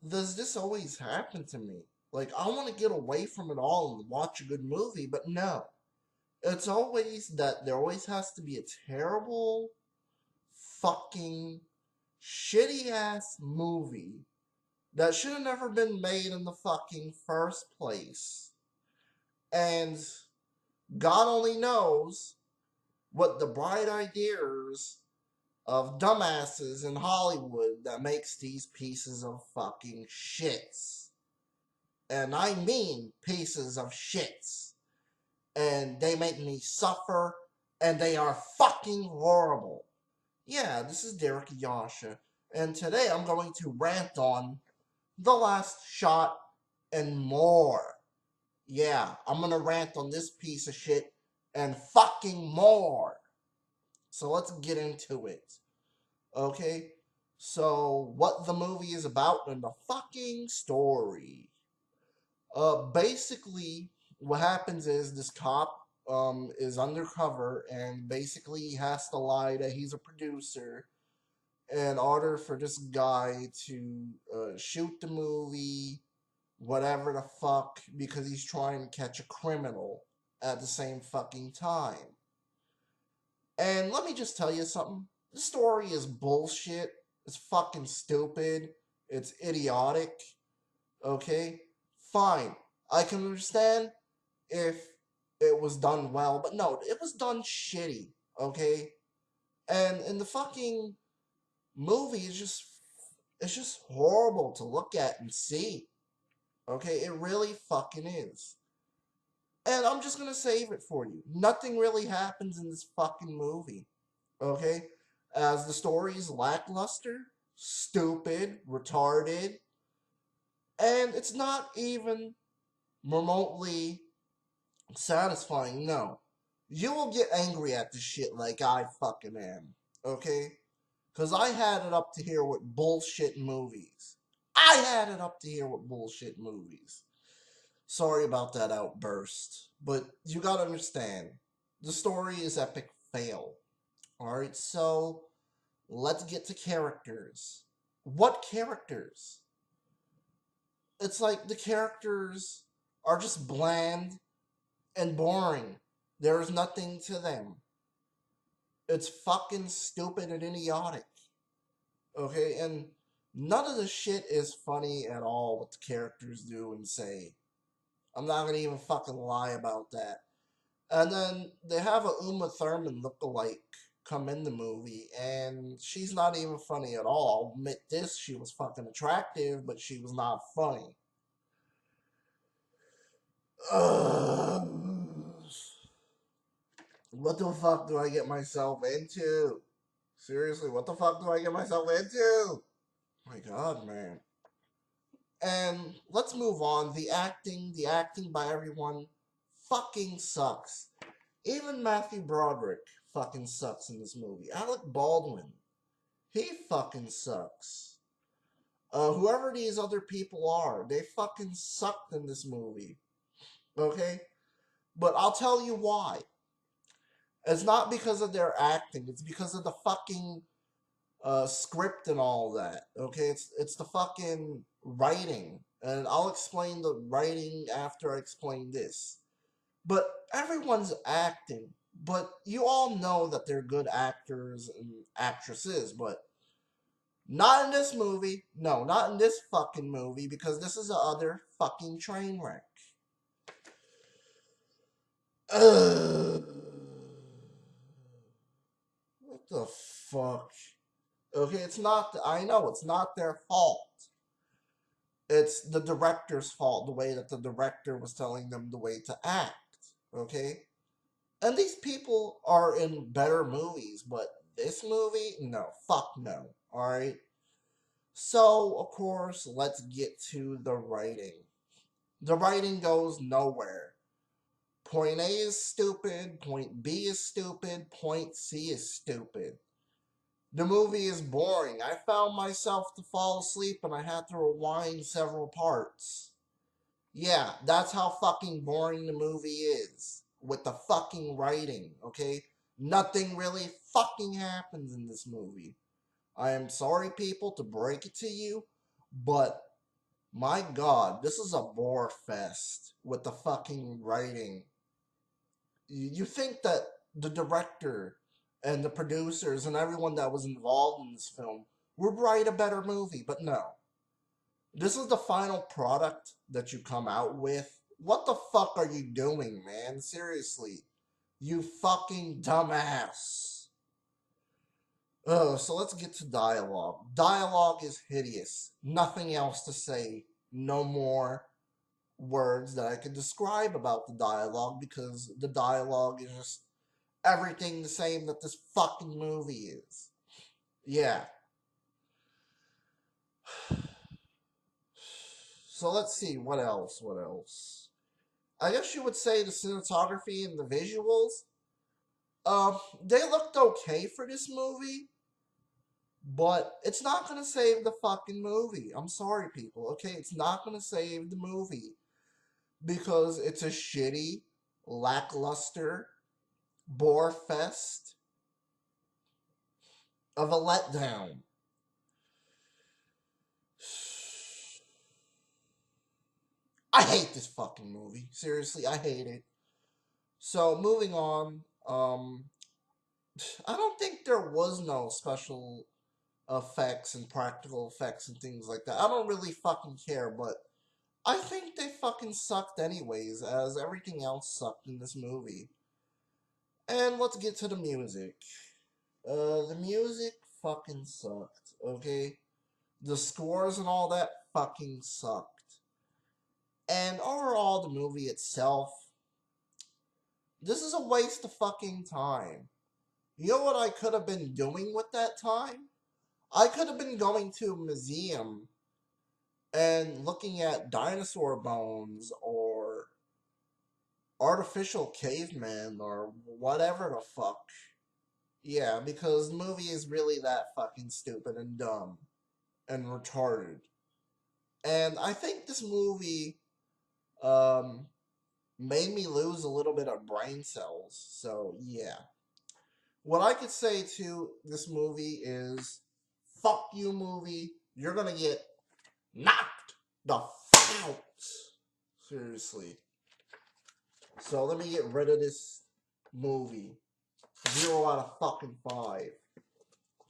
does this always happen to me? Like, I want to get away from it all and watch a good movie, but no. It's always that there always has to be a terrible, fucking, shitty ass movie that should have never been made in the fucking first place. And God only knows what the bright ideas of dumbasses in Hollywood that makes these pieces of fucking shits. And I mean pieces of shits. And they make me suffer, and they are fucking horrible. Yeah, this is Derrick Yasha, and today I'm going to rant on The Last Shot and more. Yeah, I'm gonna rant on this piece of shit and fucking more. So let's get into it. Okay? So, what the movie is about and the fucking story. Basically, what happens is this cop is undercover and basically he has to lie that he's a producer in order for this guy to shoot the movie, whatever the fuck, because he's trying to catch a criminal at the same fucking time. And let me just tell you something. This story is bullshit. It's fucking stupid. It's idiotic. Okay? Fine. I can understand if it was done well, but no, it was done shitty. Okay? And in the fucking movie, it's just horrible to look at and see. Okay? It really fucking is. And I'm just gonna save it for you. Nothing really happens in this fucking movie. Okay? As the story is lackluster, stupid, retarded, and it's not even remotely satisfying. No. You will get angry at this shit like I fucking am. Okay? Because I had it up to here with bullshit movies. I had it up to here with bullshit movies. Sorry about that outburst. But you gotta understand, the story is epic fail. Alright, so let's get to characters. What characters? It's like the characters are just bland and boring. There's nothing to them. It's fucking stupid and idiotic. Okay, and none of the shit is funny at all what the characters do and say. I'm not gonna even fucking lie about that. And then they have a Uma Thurman lookalike come in the movie, and she's not even funny at all. I'll admit this, she was fucking attractive, but she was not funny. Ugh. What the fuck do I get myself into? Seriously, what the fuck do I get myself into? My god, man. And let's move on. The acting by everyone fucking sucks. Even Matthew Broderick fucking sucks in this movie. Alec Baldwin, he fucking sucks. Whoever these other people are, they fucking sucked in this movie. Okay? But I'll tell you why. It's not because of their acting, it's because of the fucking script and all that. Okay? It's the fucking writing. And I'll explain the writing after I explain this. But everyone's acting. But you all know that they're good actors and actresses, but not in this movie. No, not in this fucking movie, because this is the other fucking train wreck. Ugh. What the fuck? Okay, it's not. I know it's not their fault. It's the director's fault. The way that the director was telling them the way to act. Okay, and these people are in better movies, but this movie, no, fuck no. All right. So of course, let's get to the writing. The writing goes nowhere. Point A is stupid, point B is stupid, point C is stupid. The movie is boring. I found myself to fall asleep and I had to rewind several parts. Yeah, that's how fucking boring the movie is. With the fucking writing, okay? Nothing really fucking happens in this movie. I am sorry, people, to break it to you, but My God, this is a bore fest with the fucking writing. You think that the director and the producers and everyone that was involved in this film would write a better movie, but no. This is the final product that you come out with. What the fuck are you doing, man? Seriously. You fucking dumbass. So let's get to dialogue. Dialogue is hideous. Nothing else to say. No more words that I could describe about the dialogue because the dialogue is just everything the same that this fucking movie is. Yeah. So let's see, what else? What else? I guess you would say the cinematography and the visuals. They looked okay for this movie, but it's not gonna save the fucking movie. I'm sorry, people. Okay, it's not gonna save the movie because it's a shitty, lackluster bore fest of a letdown. I hate this fucking movie. Seriously, I hate it. So moving on, I don't think there was no special effects and practical effects and things like that. I don't really fucking care, but I think they fucking sucked anyways, as everything else sucked in this movie. And let's get to the music. The music fucking sucked, okay? The scores and all that fucking sucked. And overall, the movie itself, this is a waste of fucking time. You know what I could have been doing with that time? I could have been going to a museum and looking at dinosaur bones or artificial cavemen or whatever the fuck. Yeah, because the movie is really that fucking stupid and dumb and retarded. And I think this movie um made me lose a little bit of brain cells. So yeah. What I could say to this movie is fuck you movie. You're gonna get knocked the fuck out. Seriously. So let me get rid of this movie. 0 out of fucking 5.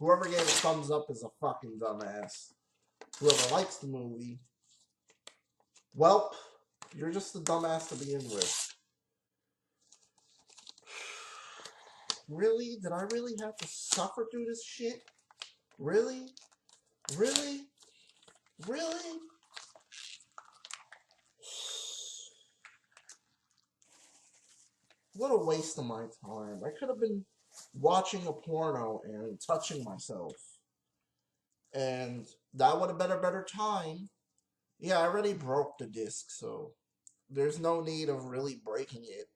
Whoever gave a thumbs up is a fucking dumbass. Whoever likes the movie, well, you're just a dumbass to begin with. Really? Did I really have to suffer through this shit? Really? Really? Really? What a waste of my time. I could have been watching a porno and touching myself. And that would have been a better time. Yeah, I already broke the disc, so there's no need of really breaking it.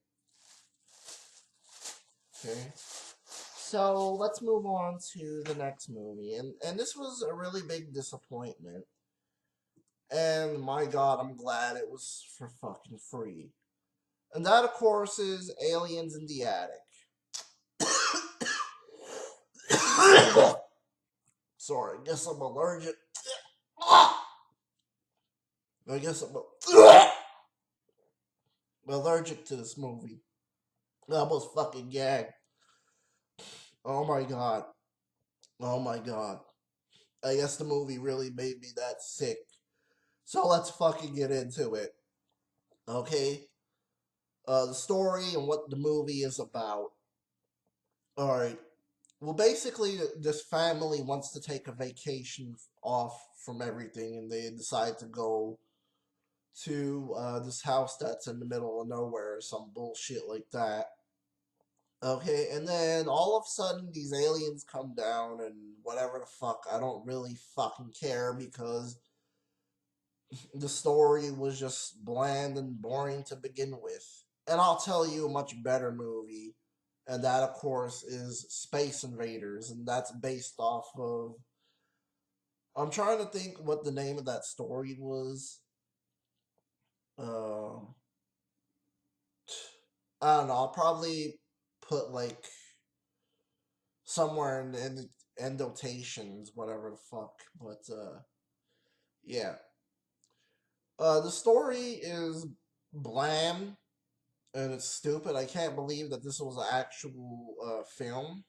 Okay. So let's move on to the next movie. And this was a really big disappointment. And my god, I'm glad it was for fucking free. And that, of course, is Aliens in the Attic. Sorry, I guess I'm allergic. I guess I'm allergic to this movie. I almost fucking gagged. Oh my god. Oh my god. I guess the movie really made me that sick. So let's fucking get into it. Okay? The story and what the movie is about. Alright. Well, basically, this family wants to take a vacation off from everything, and they decide to go to this house that's in the middle of nowhere, or some bullshit like that. Okay, and then all of a sudden, these aliens come down, and whatever the fuck, I don't really fucking care because the story was just bland and boring to begin with. And I'll tell you a much better movie, and that, of course, is Space Invaders, and that's based off of. I'm trying to think what the name of that story was. Uh, I don't know. I'll probably put like somewhere in the annotations, whatever the fuck. But yeah. The story is bland and it's stupid. I can't believe that this was an actual film.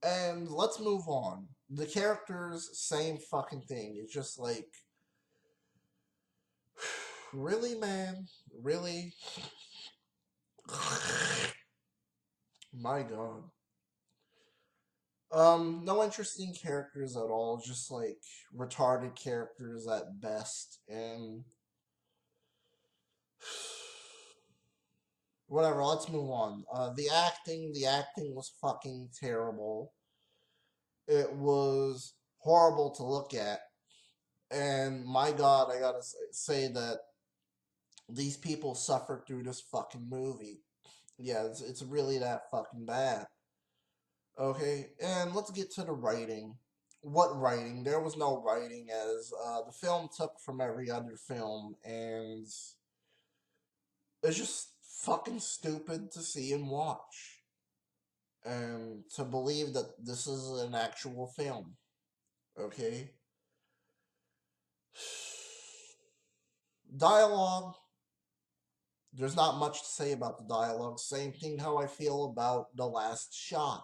And let's move on. The characters, same fucking thing. It's just like, really, man? Really? My god. No interesting characters at all, just like retarded characters at best, and whatever, let's move on. The acting was fucking terrible. It was horrible to look at, and my god, I gotta say that these people suffered through this fucking movie. Yeah, it's really that fucking bad. Okay, and let's get to the writing. What writing? There was no writing, as the film took from every other film, and it's just fucking stupid to see and watch. And to believe that this is an actual film. Okay? Dialogue. There's not much to say about the dialogue. Same thing how I feel about The Last Shot.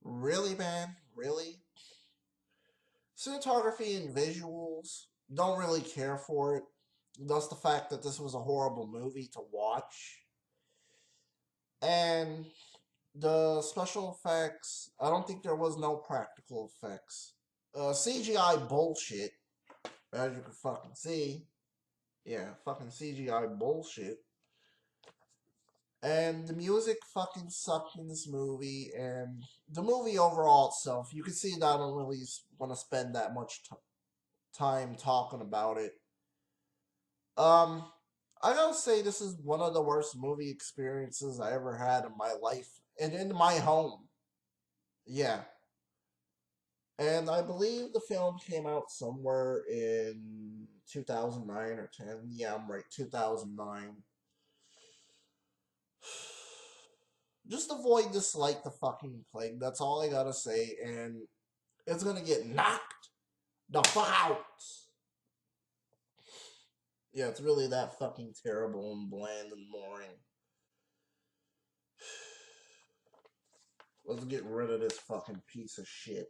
Really, man? Really? Cinematography and visuals, don't really care for it. Thus, the fact that this was a horrible movie to watch. And the special effects, I don't think there was no practical effects. CGI bullshit, as you can fucking see. Yeah, fucking CGI bullshit. And the music fucking sucked in this movie, and the movie overall itself, you can see that I don't really want to spend that much time talking about it. Um, I gotta say this is one of the worst movie experiences I ever had in my life and in my home. Yeah, and I believe the film came out somewhere in 2009 or 10. Yeah, I'm right, 2009. Just avoid this like the fucking plague. That's all I gotta say, and it's gonna get knocked the fuck out. Yeah, it's really that fucking terrible and bland and boring. Let's get rid of this fucking piece of shit.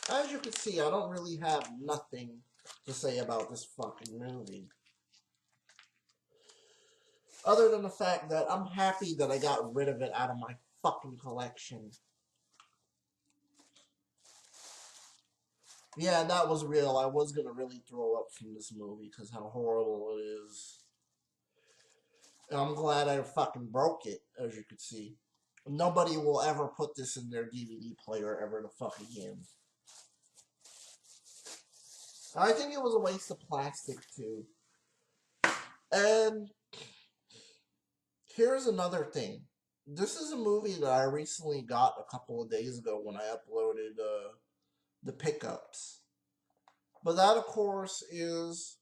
As you can see, I don't really have nothing to say about this fucking movie. Other than the fact that I'm happy that I got rid of it out of my fucking collection. Yeah, that was real. I was gonna really throw up from this movie because how horrible it is. And I'm glad I fucking broke it, as you could see. Nobody will ever put this in their DVD player ever the fuck again. I think it was a waste of plastic too. And here's another thing. This is a movie that I recently got a couple of days ago when I uploaded the pickups. But that, of course, is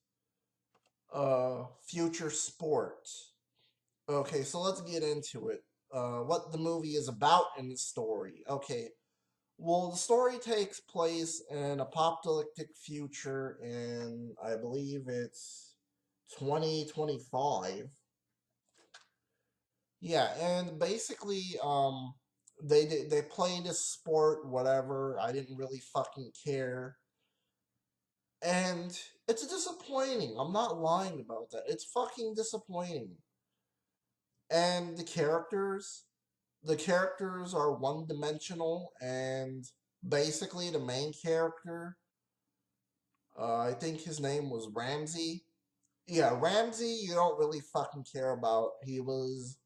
Future Sport. Okay, so let's get into it. What the movie is about in the story. Okay, well, the story takes place in an apocalyptic future in, I believe it's 2025. Yeah, and basically, they play this sport, whatever. I didn't really fucking care, and it's disappointing. I'm not lying about that. It's fucking disappointing. And the characters are one dimensional, and basically the main character, I think his name was Ramsey. Yeah, Ramsey, you don't really fucking care about. He was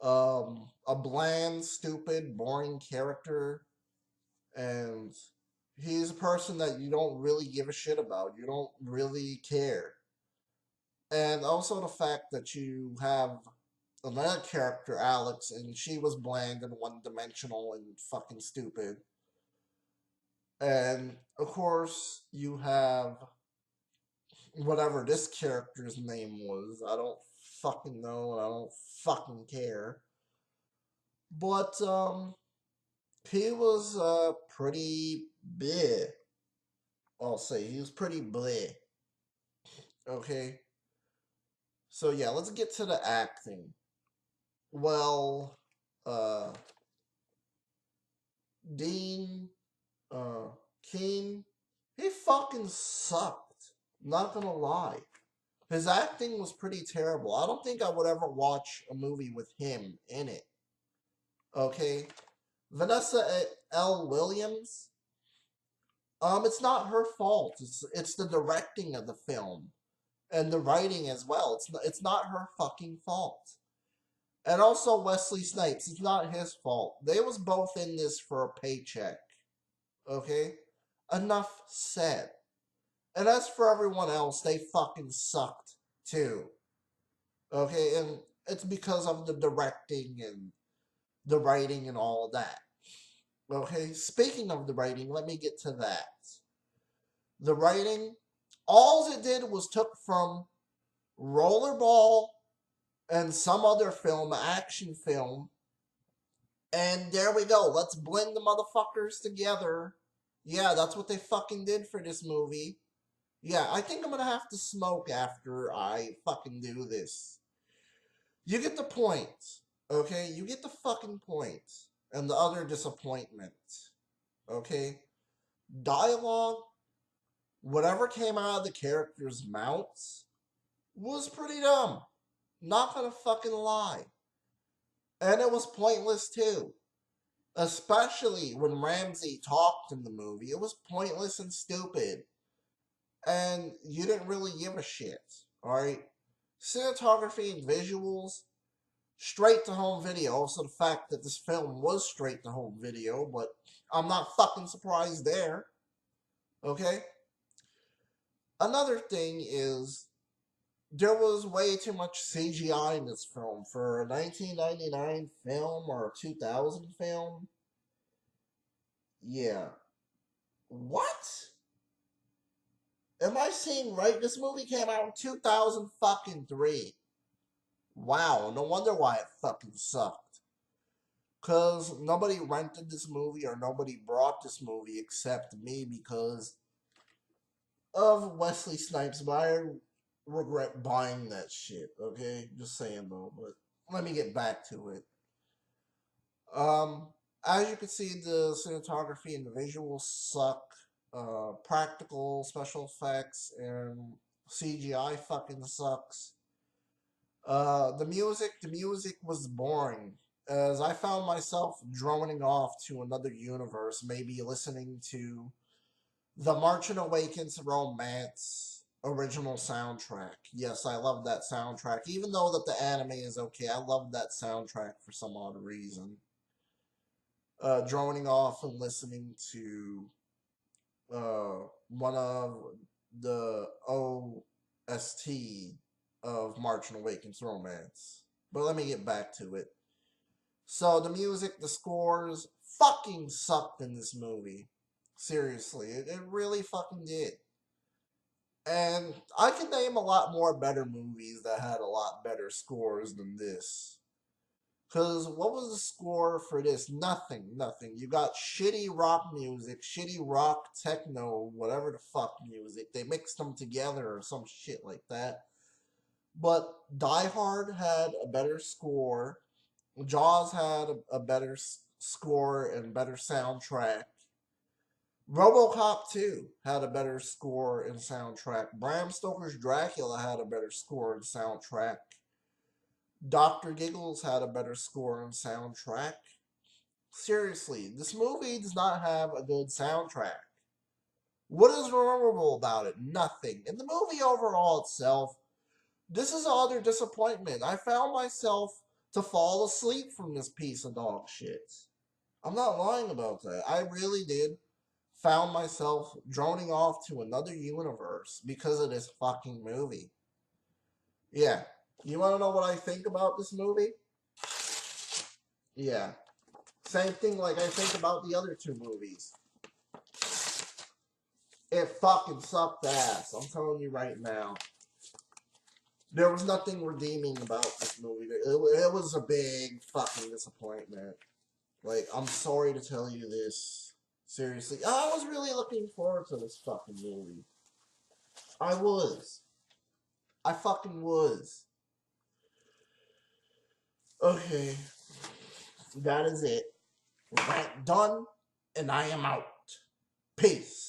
a bland, stupid, boring character, and he's a person that you don't really give a shit about. You don't really care. And also the fact that you have another character, Alex, and she was bland and one dimensional and fucking stupid. And of course, you have whatever this character's name was. I don't fucking know, and I don't fucking care. But he was pretty bleh. I'll say he was pretty bleh. Okay, so yeah, let's get to the acting. Well, uh, Dean, uh, King, he fucking sucked. Not gonna lie. His acting was pretty terrible. I don't think I would ever watch a movie with him in it. Okay? Vanessa L. Williams, it's not her fault. It's the directing of the film and the writing as well. It's not her fucking fault. And also Wesley Snipes, it's not his fault. They was both in this for a paycheck. Okay? Enough said. And as for everyone else, they fucking sucked too. Okay? And it's because of the directing and the writing and all of that. Okay? Speaking of the writing, let me get to that. The writing, all it did was took from Rollerball and some other film, action film, and there we go. Let's blend the motherfuckers together. Yeah, that's what they fucking did for this movie. Yeah, I think I'm gonna have to smoke after I fucking do this. You get the point, okay? You get the fucking point. And the other disappointment, okay? Dialogue, whatever came out of the characters' mouths, was pretty dumb. Not gonna fucking lie. And it was pointless too. Especially when Ramsey talked in the movie. It was pointless and stupid. And you didn't really give a shit. Alright? Cinematography and visuals, straight to home video. Also, the fact that this film was straight to home video, but I'm not fucking surprised there. Okay? Another thing is, there was way too much CGI in this film for a 1999 film or a 2000 film. Yeah. What? Am I seeing right? This movie came out in 2003. Wow, no wonder why it fucking sucked. Cause nobody rented this movie or nobody brought this movie except me because of Wesley Snipes. But I regret buying that shit. Okay, just saying though. But let me get back to it. Um, as you can see, the cinematography and the visuals suck. Practical special effects and CGI fucking sucks. The music was boring, as I found myself droning off to another universe, maybe listening to the Marching Awakens Romance original soundtrack. Yes, I love that soundtrack. Even though that the anime is okay, I love that soundtrack for some odd reason. Droning off and listening to one of the OST of Marching Awakens Romance. But let me get back to it. So the music, the scores, fucking sucked in this movie. Seriously, it really fucking did. And I can name a lot more better movies that had a lot better scores than this. Because what was the score for this? Nothing, nothing. You got shitty rock music, shitty rock, techno, whatever the fuck music. They mixed them together or some shit like that. But Die Hard had a better score. Jaws had a better score and better soundtrack. RoboCop 2 had a better score and soundtrack. Bram Stoker's Dracula had a better score and soundtrack. Dr. Giggles had a better score and soundtrack. Seriously, this movie does not have a good soundtrack. What is memorable about it? Nothing. In the movie overall itself, this is another disappointment. I found myself to fall asleep from this piece of dog shit. I'm not lying about that. I really did found myself droning off to another universe because of this fucking movie. Yeah. You want to know what I think about this movie? Yeah. Same thing like I think about the other two movies. It fucking sucked ass. I'm telling you right now. There was nothing redeeming about this movie. It was a big fucking disappointment. Like, I'm sorry to tell you this. Seriously. I was really looking forward to this fucking movie. I was. I fucking was. Okay. That is it. Rant done, and I am out. Peace.